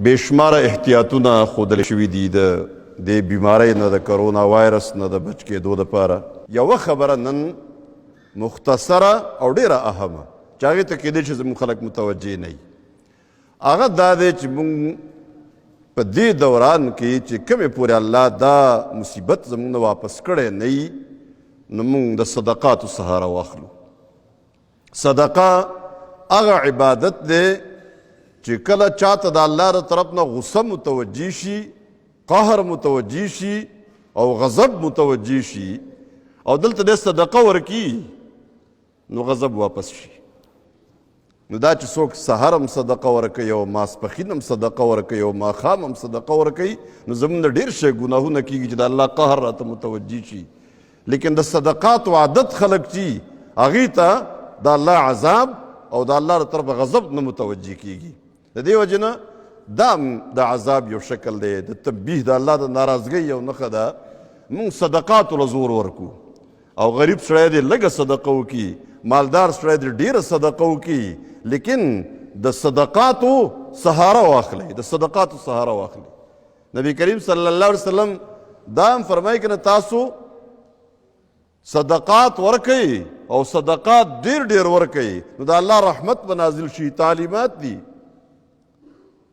بېشماره احتیاطونه ښودل شوي دي د بیمارۍ نه، د کرونا وایرس نه د بچ کېدو دپاره. یوه خبره نن مختصره او ډیره اهمه چې هغې ته کیدای شي زموږ خلک متوجه نه وي، هغه دا دی چې موږ په دې دوران کې چې کومې پورې الله دا مصیبت زموږ نه واپس کړی نه وي، نو موږ د صدقاتو سهاره واخلو. صدقه هغه عبادت دی چې کله چاته د الله د طرف نه غصه متوجه شي، قهر متوجه شي او غضب متوجه شي او دلته د صدقه ورکي، نو غضب واپس شي. نو دا چې څوک سحر هم صدقه ورکوي او ماسپښین هم صدقه ورکوي او ماښام هم صدقه ورکوي، نو زموږ نه ډېر شی ګناهونه کېږي چې د الله قهر راته متوجه شي. لیکن د صدقاتو عادت خلک چې هغې ته د الله عذاب او د الله د طرفه غضب نه متوجه کېږي. د دې وجې نه دا د عذاب یو شکل دی، د تنبیه د الله د ناراضګۍ یو نښه ده. موږ صدقاتو له زور ورکو او غریب سړی دی لږه صدقه وکړي، مالدار سړی دی ډېره صدقه وکړي، لیکن د صدقاتو سهاره واخلئ، د صدقاتو سهاره واخلئ. نبی کریم صلی الله علیه وسلم دا هم فرمایي که نه تاسو صدقات ورکئ او صدقات ډېر ډېر ورکئ، نو د الله رحمت به نازل شي. تعلیمات دي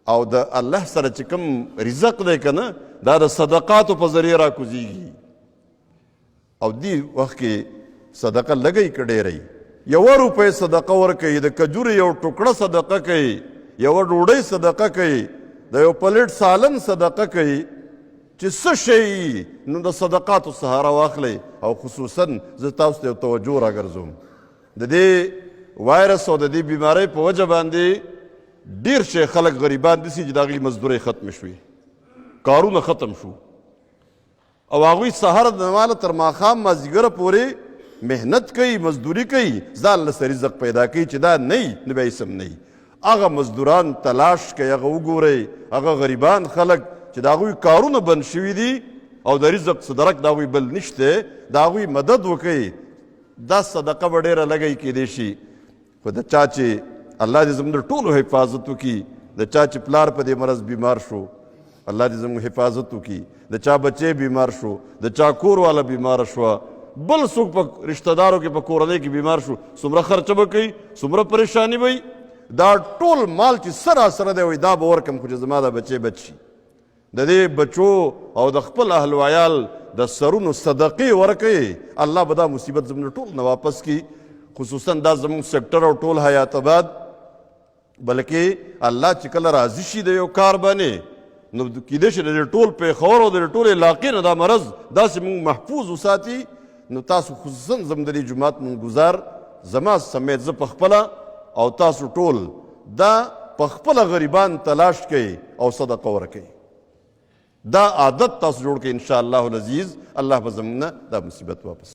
او د الله سره چې کوم رزق دی که نه، دا د صدقاتو په ذریعه راکوزیږي. او دې وخت کې صدقه لګئ که ډېرئ، 1 روپۍ صدقه ورکوي، د کجورې یو ټوکړه صدقه کوي، یوه ډوډۍ صدقه کوي، د یو پلیټ سالن صدقه کوي، چې څه شی نو د صدقاتو سهاره واخلئ. او خصوصا زه تاسو ته یو توجه راګرځوم، د دې وایرس او د دې بیمارۍ په وجه باندې ډېر شی خلک غریبان داسې چې د هغوی مزدورۍ ختمې شوې، کارونه ختم شو او هغوی سهار د ماله تر ماښام مازدیګره پورې محنت کوي، مزدوري کوي، ځان له څه رزق پیدا کوي چې دا نه وي نو بیا هېڅ هم نه وي. هغه مزدوران تلاش کوي، هغه وګورئ، هغه غریبان خلک چې د هغوی کارونه بند شوي دي او د رزق څه درک د هغوی بل نشته، د هغوی مدد وکړئ. دا صدقه به ډېره لګئ کیدای شي، خو د چا چې الله دې زموږ د ټولو حفاظت وکړي، د چا چې پلار په دې مرض بیمار شو الله دې زموږ حفاظت وکړي، د چا بچی بیمار شو، د چا کور والا بیماره شوه، بل څوک په رشته دارو کې په کورنۍ کې بیمار شو، څومره خرچه به کوي، څومره پریشاني به وي. دا ټول مال چې سراسره دی وایي دا به ورکړم خو چې زما دا بچی بچ شي. د دې بچو او د خپل اهل و عیال د سرونو صدقې ورکوي، الله به دا مصیبت زموږ ټول نه واپس کړي. خصوصا دا زموږ سیکټر او ټول حیات آباد، بلکې الله چې کله راضي شي د یو کار باندې، نو کیدای شي د ټول پېښور او د ټول علاقې نه دا مرض داسې موږ محفوظ وساتي. نو تاسو خصوصا زموږ د دې جومات منګزار زما سمیت زه پخپله او تاسو ټول دا پخپله غریبان تلاش کوئ او صدقه ورکوئ. دا عادت تاسو جوړ کړئ، انشاءالله العزیز الله به زموږ نه دا مصیبت واپس